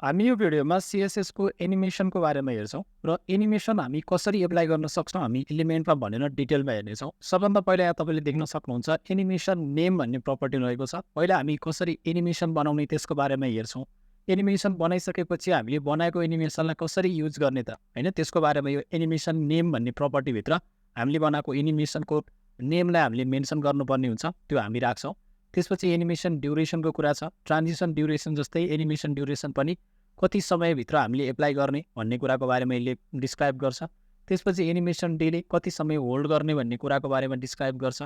हामी यो भिडियोमा CSS को एनिमेसनको बारेमा हेर्छौँ र एनिमेसन हामी कसरी एप्लाई गर्न सक्छौँ हामी इलिमेन्टमा भनेर डिटेलमा हेर्नेछौँ। सबभन्दा पहिला यहाँ तपाईँले देख्न सक्नुहुन्छ एनिमेसन नेम भन्ने प्रपर्टी रहेको छ। पहिला हामी कसरी एनिमेसन बनाउने त्यसको बारेमा हेर्छौँ। एनिमेसन बनाइसकेपछि हामीले बनाएको एनिमेसनलाई कसरी युज गर्ने त होइन, त्यसको बारेमा यो एनिमेसन नेम भन्ने प्रपर्टीभित्र हामीले बनाएको एनिमेसनको नेमलाई हामीले मेन्सन गर्नुपर्ने हुन्छ, त्यो हामी राख्छौँ। त्यसपछि एनिमेसन ड्युरेसनको कुरा छ। ट्रान्जिसन ड्युरेसन जस्तै एनिमेसन ड्युरेसन पनि कति समयभित्र हामीले एप्लाई गर्ने भन्ने कुराको बारेमा यसले डिस्क्राइब गर्छ। त्यसपछि एनिमेसन डिले कति समय होल्ड गर्ने भन्ने कुराको बारेमा डिस्क्राइब गर्छ।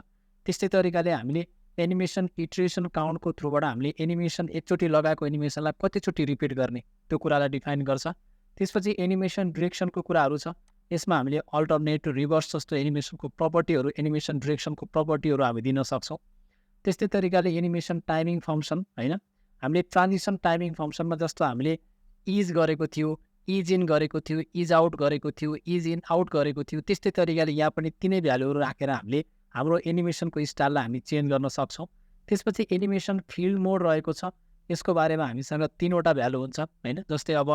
त्यस्तै तरिकाले हामीले एनिमेसन इटरेसन काउन्टको थ्रुबाट हामीले एनिमेसन एकचोटि लगाएको एनिमेसनलाई कतिचोटि रिपिट गर्ने त्यो कुरालाई डिफाइन गर्छ। त्यसपछि एनिमेसन डिरेक्सनको कुराहरू छ। यसमा हामीले अल्टरनेट, रिभर्स जस्तो एनिमेसनको प्रपर्टीहरू, एनिमेसन डिरेक्सनको प्रपर्टीहरू हामी दिन सक्छौँ। त्यस्तै तरिकाले एनिमेसन टाइमिङ फङ्सन होइन, हामीले ट्रान्जिसन टाइमिङ फङ्सनमा जस्तो हामीले इज गरेको थियो, इज इन गरेको थियो, इज आउट गरेको थियो, इज इन आउट गरेको थियो, त्यस्तै तरिकाले यहाँ पनि तिनै भ्यालुहरू राखेर हामीले हाम्रो एनिमेसनको स्टाइललाई हामी चेन्ज गर्न सक्छौँ। त्यसपछि एनिमेसन फिल्ड मोड रहेको छ। यसको बारेमा हामीसँग 3वटा भ्यालु हुन्छ होइन, जस्तै अब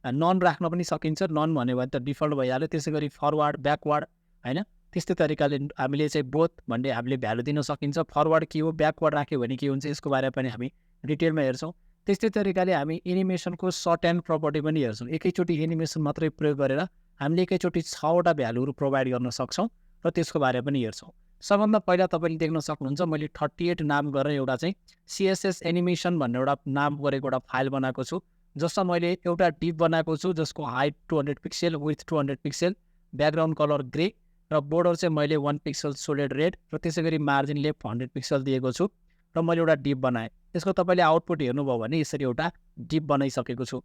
नन राख्न पनि सकिन्छ। नन भन्यो भने त डिफल्ट भइहाल्यो। त्यसै गरी फरवार्ड, ब्याकवार्ड होइन, त्यस्तै तरिकाले हामीले चाहिँ बोथ भन्ने हामीले भ्यालु दिन सकिन्छ। फरवार्ड के हो, ब्याकवार्ड राख्यो भने के हुन्छ, यसको बारेमा पनि हामी डिटेलमा हेर्छौँ। त्यस्तै तरिकाले हामी एनिमेसनको सर्ट एन्ड प्रपर्टी पनि हेर्छौँ। एकैचोटि एनिमेसन मात्रै प्रयोग गरेर हामीले एकैचोटि 6वटा भ्यालुहरू प्रोभाइड गर्न सक्छौँ र त्यसको बारेमा पनि हेर्छौँ। सबभन्दा पहिला तपाईँले देख्न सक्नुहुन्छ मैले 38 नाम गरेर एउटा चाहिँ CSS एनिमेसन भन्ने एउटा नाम गरेको एउटा फाइल बनाएको छु, जसमा मैले एउटा डिप बनाएको छु जसको height 200 pixel, with 200 pixel, background colour grey र बोर्डर चाहिँ मैले 1 पिक्सल सोलिड रेड र त्यसै गरी मार्जिन लेफ्ट 100 पिक्सल दिएको छु र मैले एउटा डिप बनाएँ। यसको तपाईँले आउटपुट हेर्नुभयो भने यसरी एउटा डिप बनाइसकेको छु।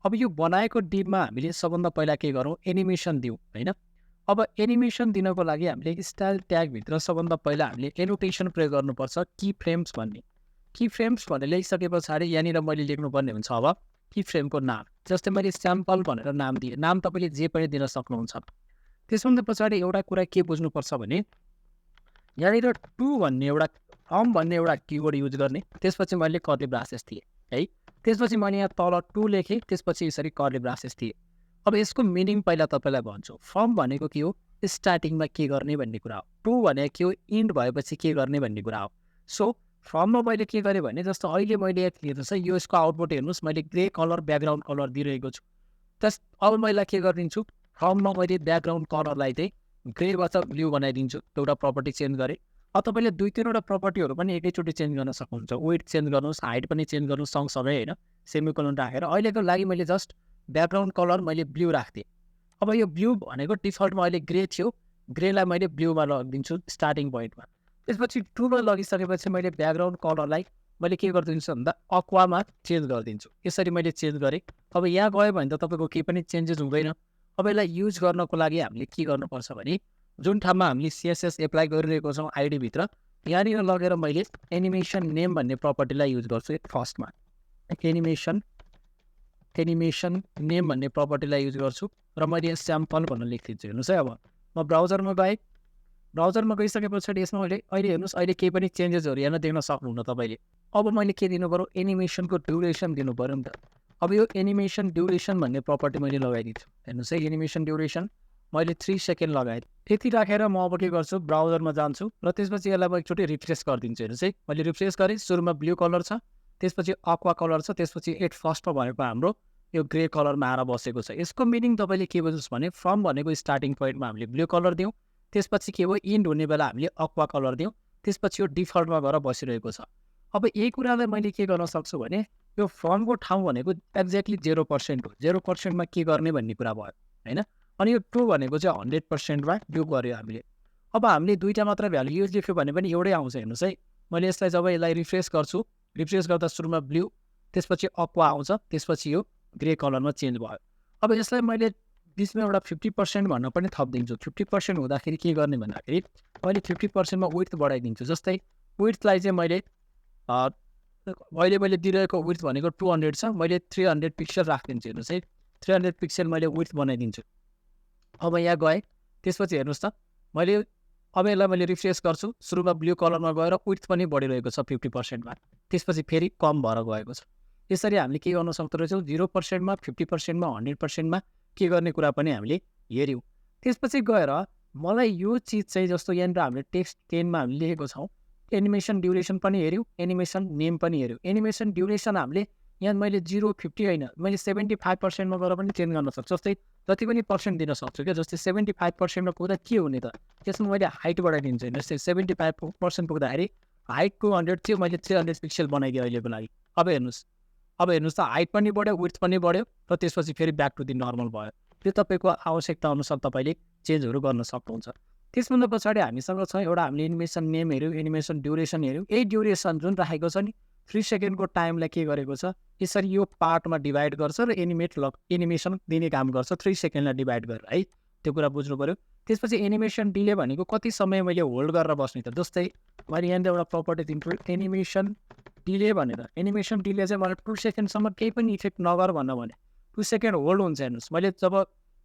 अब यो बनाएको डिपमा हामीले सबभन्दा पहिला के गरौँ, एनिमेसन दिउँ होइन। अब एनिमेसन दिनको लागि हामीले स्टाइल ट्यागभित्र सबभन्दा पहिला हामीले एनोटेसन प्रयोग गर्नुपर्छ, की फ्रेम्स भन्ने। की फ्रेम्स भनेर लेखिसके पछाडि यहाँनिर मैले लेख्नुपर्ने हुन्छ अब की फ्रेमको नाम। जस्तै मैले स्याम्पल भनेर नाम दिएँ। नाम तपाईँले जे पनि दिन सक्नुहुन्छ। त्यसभन्दा पछाडि एउटा कुरा के बुझ्नुपर्छ भने यहाँनिर टु भन्ने एउटा फ्रम भन्ने एउटा किवर्ड युज गर्ने। त्यसपछि मैले कर्ली ब्रासेस थिएँ है। त्यसपछि मैले यहाँ तल टु लेखेँ, त्यसपछि यसरी कर्ली ब्रासेस थिएँ। अब यसको मिनिङ पहिला तपाईँलाई भन्छु। फ्रम भनेको के हो, स्टार्टिङमा के गर्ने भन्ने कुरा हो। टु भनेको के हो, इन्ड भएपछि के गर्ने भन्ने कुरा हो। सो फ्रममा मैले के गरेँ भने जस्तो अहिले मैले हेर्नुहोस् है, यो यसको आउटपुट हेर्नुहोस्, मैले ग्रे कलर ब्याकग्राउन्ड कलर दिइरहेको छु। अब मैले के गरिदिन्छु, फ्रममा मैले ब्याकग्राउन्ड कलरलाई चाहिँ ग्रेबाट ब्लू बनाइदिन्छु। एउटा प्रपर्टी चेन्ज गरेँ। अब तपाईँले 2-3वटा प्रपर्टीहरू पनि एकैचोटि चेन्ज गर्न सक्नुहुन्छ। वेट चेन्ज गर्नुहोस्, हाइट पनि चेन्ज गर्नुहोस् सँगसँगै होइन, सेमिकोलन राखेर। अहिलेको लागि मैले जस्ट ब्याकग्राउन्ड कलर मैले ब्लू राख्थेँ। अब यो ब्लू भनेको डिफल्टमा अहिले ग्रे थियो, ग्रेलाई मैले ब्लूमा लगिदिन्छु स्टार्टिङ पोइन्टमा। त्यसपछि टुमा लगिसकेपछि मैले ब्याकग्राउन्ड कलरलाई मैले के गरिदिन्छु भन्दा अक्वामा चेन्ज गरिदिन्छु। यसरी मैले चेन्ज गरेँ। अब यहाँ गयो भने त तपाईँको केही पनि चेन्जेस हुँदैन। अब यसलाई युज गर्नको लागि हामीले के गर्नुपर्छ भने जुन ठाउँमा हामीले CSS एप्लाई गरिरहेको छौँ आइडीभित्र, यहाँनिर लगेर मैले एनिमेसन नेम भन्ने प्रपर्टीलाई युज गर्छु। फर्स्टमा एनिमेसन नेम भन्ने प्रपर्टीलाई युज गर्छु र मैले यहाँ स्याम्पल भनेर लेखिदिन्छु। हेर्नुहोस् है, अब म ब्राउजरमा गएँ। ब्राउजरमा गइसके पछाडि यसमा अहिले हेर्नुहोस्, अहिले केही पनि चेन्जेसहरू यहाँ देख्न सक्नुहुन्न तपाईँले। अब मैले के दिनु पऱ्यो, एनिमेसनको ड्युरेसन दिनु पऱ्यो नि त। अब यो एनिमेसन ड्युरेसन भन्ने प्रपर्टी मैले लगाइदिन्छु। हेर्नुहोस् है, एनिमेसन ड्युरेसन मैले 3 सेकेन्ड लगाएँ। यति राखेर म अब के गर्छु, ब्राउजरमा जान्छु र त्यसपछि यसलाई म एकचोटि रिफ्रेस गरिदिन्छु। हेर्नुहोस् है, मैले रिफ्रेस गरेँ। सुरुमा ब्लू कलर छ, त्यसपछि अक्वा कलर छ, त्यसपछि फर्स्टमा भनेको हाम्रो यो ग्रे कलरमा आएर बसेको छ। यसको मिनिङ तपाईँले के बुझ्नुहोस् भने फ्रम भनेको स्टार्टिङ पोइन्टमा हामीले ब्लू कलर दिउँ, त्यसपछि के हो, इन्ड हुने बेला हामीले अक्वा कलर दिउँ, त्यसपछि यो डिफल्टमा गएर बसिरहेको छ। अब यही कुरालाई मैले के गर्न सक्छु भने यो फ्रमको ठाउँ भनेको एक्ज्याक्टली 0% हो। 0%मा के गर्ने भन्ने कुरा भयो होइन। अनि यो टु भनेको चाहिँ 100%मा यो गऱ्यो हामीले। अब हामीले 2टा मात्र भ्यालु युज लेख्यो भने पनि एउटै आउँछ। हेर्नुहोस् है, मैले यसलाई जब यसलाई रिफ्रेस गर्छु, रिफ्रेस गर्दा सुरुमा ब्लू, त्यसपछि अक्वा आउँछ, त्यसपछि यो ग्रे कलरमा चेन्ज भयो। अब यसलाई मैले बिचमा एउटा 50% भन्न पनि थपिदिन्छु। 50% हुँदाखेरि के गर्ने भन्दाखेरि मैले 50%मा विड्थ बढाइदिन्छु। जस्तै विड्थलाई चाहिँ मैले अहिले मैले दिइरहेको विड्थ भनेको 200 छ, मैले 300 पिक्सल राखिदिन्छु। हेर्नुहोस् है, 300 पिक्सल मैले विड्थ बनाइदिन्छु। अब यहाँ गएँ, त्यसपछि हेर्नुहोस् त मैले अब यसलाई मैले रिफ्रेस गर्छु। सुरुमा ब्लू कलरमा गएर विड्थ पनि बढिरहेको छ 50%मा, त्यसपछि फेरि कम भएर गएको छ। यसरी हामीले के गर्न सक्दो रहेछौँ 0% मा 50% मा 100% मा के गर्ने कुरा पनि हामीले हेऱ्यौँ। त्यसपछि गएर मलाई यो चिज चाहिँ जस्तो यहाँनिर हामीले टेक्स्ट 10 मा हामीले लेखेको छौँ एनिमेसन ड्युरेसन पनि हेऱ्यौँ, एनिमेसन नेम पनि हेऱ्यौँ। एनिमेसन ड्युरेसन हामीले यहाँ मैले 0-50 होइन मैले 75% मा गएर पनि चेन्ज गर्न सक्छु। जस्तै जति पनि पर्सेन्ट दिन सक्छु क्या, जस्तै 75% मा पुग्दा के हुने त त्यसमा मैले हाइट बढाइदिन्छु। जस्तै 75% पुग्दाखेरि हाइटको 100 चाहिँ मैले 300 पिक्सल बनाइदिएँ अहिलेको लागि। अब हेर्नुहोस् त हाइट पनि बढ्यो, विड्थ पनि बढ्यो र त्यसपछि फेरि ब्याक टु दि नर्मल भयो। त्यो तपाईँको आवश्यकता अनुसार तपाईँले चेन्जहरू गर्न सक्नुहुन्छ। त्यसभन्दा पछाडि हामीसँग छ एउटा हामीले एनिमेसन नेम हेऱ्यौँ, एनिमेसन ड्युरेसन हेऱ्यौँ। यही ड्युरेसन जुन राखेको छ नि 3 सेकेन्डको टाइमलाई के गरेको छ यसरी यो पार्टमा डिभाइड गर्छ र एनिमेसन दिने काम गर्छ 3 सेकेन्डलाई डिभाइड गरेर है। त्यो कुरा बुझ्नु पऱ्यो। त्यसपछि एनिमेसन डिले भनेको कति समय मैले होल्ड गरेर बस्ने त। जस्तै मैले यहाँनिर एउटा प्रपर्टी दिन्छु एनिमेसन डिले भनेर। एनिमेसन डिले चाहिँ मलाई 2 सेकेन्डसम्म केही पनि इफेक्ट नगर भन्न भने 2 सेकेन्ड होल्ड हुन्छ। हेर्नुहोस् मैले जब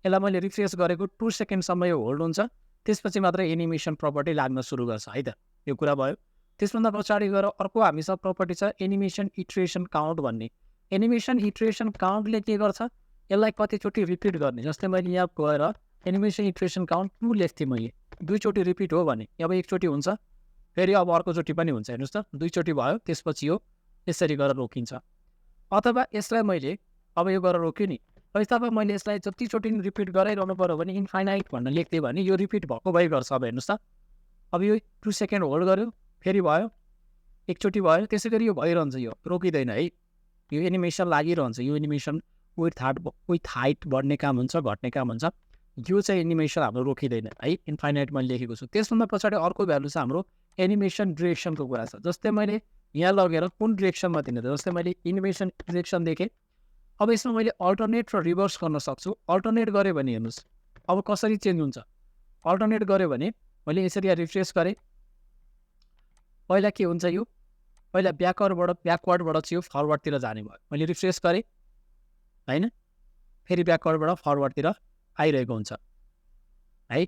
यसलाई मैले रिफ्रेस गरेको 2 सेकेन्डसम्म यो होल्ड हुन्छ, त्यसपछि मात्र एनिमेसन प्रपर्टी लाग्न सुरु गर्छ है त। यो कुरा भयो। त्यसभन्दा पछाडि गएर अर्को हामीसँग प्रपर्टी छ एनिमेसन इटरेसन काउन्ट भन्ने। एनिमेसन इटरेसन काउन्टले के गर्छ यसलाई कतिचोटि रिपिट गर्ने। जस्तै मैले यहाँ गएर एनिमेसन इटरेसन काउन्ट 2 लेख्थेँ मैले, 2 चोटि रिपिट हो भने अब 1 चोटि हुन्छ, फेरि अब अर्कोचोटि पनि हुन्छ। हेर्नुहोस् त 2 चोटि भयो, त्यसपछि यो यसरी गरेर रोकिन्छ। अथवा यसलाई मैले अब यो गरेर रोक्यो नि, अथवा मैले यसलाई जतिचोटि रिपिट गराइरहनु पऱ्यो भने इन्फाइनाइट भनेर लेख्थेँ भने यो रिपिट भएको भइ गर्छ। अब हेर्नुहोस् त अब यो 2 सेकेन्ड होल्ड गर्यो, फेरि भयो, एकचोटि भयो, त्यसै गरी यो भइरहन्छ, यो रोकिँदैन है। यो एनिमेसन लागिरहन्छ। यो एनिमेसन विथ हाइट बढ्ने काम हुन्छ, घट्ने काम हुन्छ। यो चाहिँ एनिमेसन हाम्रो रोकिँदैन है, इन्फाइनाइट मैले लेखेको छु। त्यसभन्दा पछाडि अर्को भ्यालु छ हाम्रो एनिमेसन डिरेक्सनको कुरा छ। जस्तै मैले यहाँ लगेर कुन डिरेक्सनमा दिने त, जस्तै मैले एनिमेसन डिरेक्सन देखेँ। अब यसमा मैले अल्टरनेट र रिभर्स गर्न सक्छु। अल्टरनेट गऱ्यो भने हेर्नुहोस् अब कसरी चेन्ज हुन्छ। अल्टरनेट गऱ्यो भने मैले यसरी रिफ्रेस गरेँ, पहिला के हुन्छ यो पहिला ब्याकवर्डबाट चाहिँ यो फरवर्डतिर जाने भयो। मैले रिफ्रेस गरेँ होइन, फेरि ब्याकवर्डबाट फरवर्डतिर आइरहेको हुन्छ है।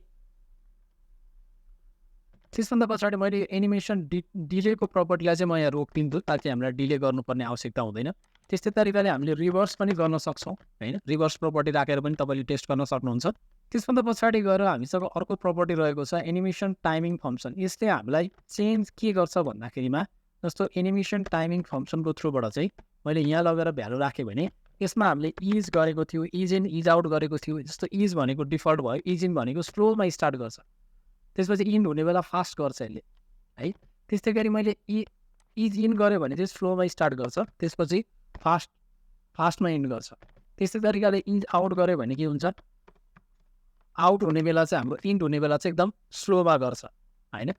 त्यसभन्दा पछाडि मैले एनिमेसन डिलेको प्रपर्टीलाई चाहिँ म यहाँ रोकिदिन्छु ताकि हामीलाई डिले गर्नुपर्ने आवश्यकता हुँदैन। त्यस्तै तरिकाले हामीले रिभर्स पनि गर्न सक्छौँ होइन। रिभर्स प्रपर्टी राखेर पनि तपाईँले टेस्ट गर्न सक्नुहुन्छ। त्यसभन्दा पछाडि गएर हामीसँग अर्को प्रपर्टी रहेको छ एनिमेसन टाइमिङ फङ्सन। यसले हामीलाई चेन्ज के गर्छ भन्दाखेरिमा जस्तो एनिमेसन टाइमिङ फङ्सनको थ्रुबाट चाहिँ मैले यहाँ लगेर भ्यालु राखेँ भने यसमा हामीले इज गरेको थियो, इज इन इज आउट गरेको थियो। जस्तो इज भनेको डिफल्ट भयो, इज इन भनेको स्लोमा स्टार्ट गर्छ, त्यसपछि इन हुने बेला फास्ट गर्छ यसले है। त्यस्तै गरी मैले इज इन गऱ्यो भने चाहिँ स्लोमा स्टार्ट गर्छ, त्यसपछि फास्टमा इन्ड गर्छ। त्यस्तै तरिकाले इज आउट गऱ्यो भने के हुन्छ, आउट हुने बेला चाहिँ हाम्रो इन्ड हुने बेला चाहिँ एकदम स्लोमा गर्छ होइन।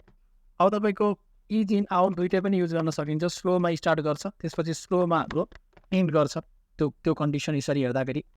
अब तपाईँको इज इन आउट दुइटै पनि युज गर्न सकिन्छ। स्लोमा स्टार्ट गर्छ, त्यसपछि स्लोमा हाम्रो इन्ड गर्छ। त्यो कन्डिसन यसरी हेर्दाखेरि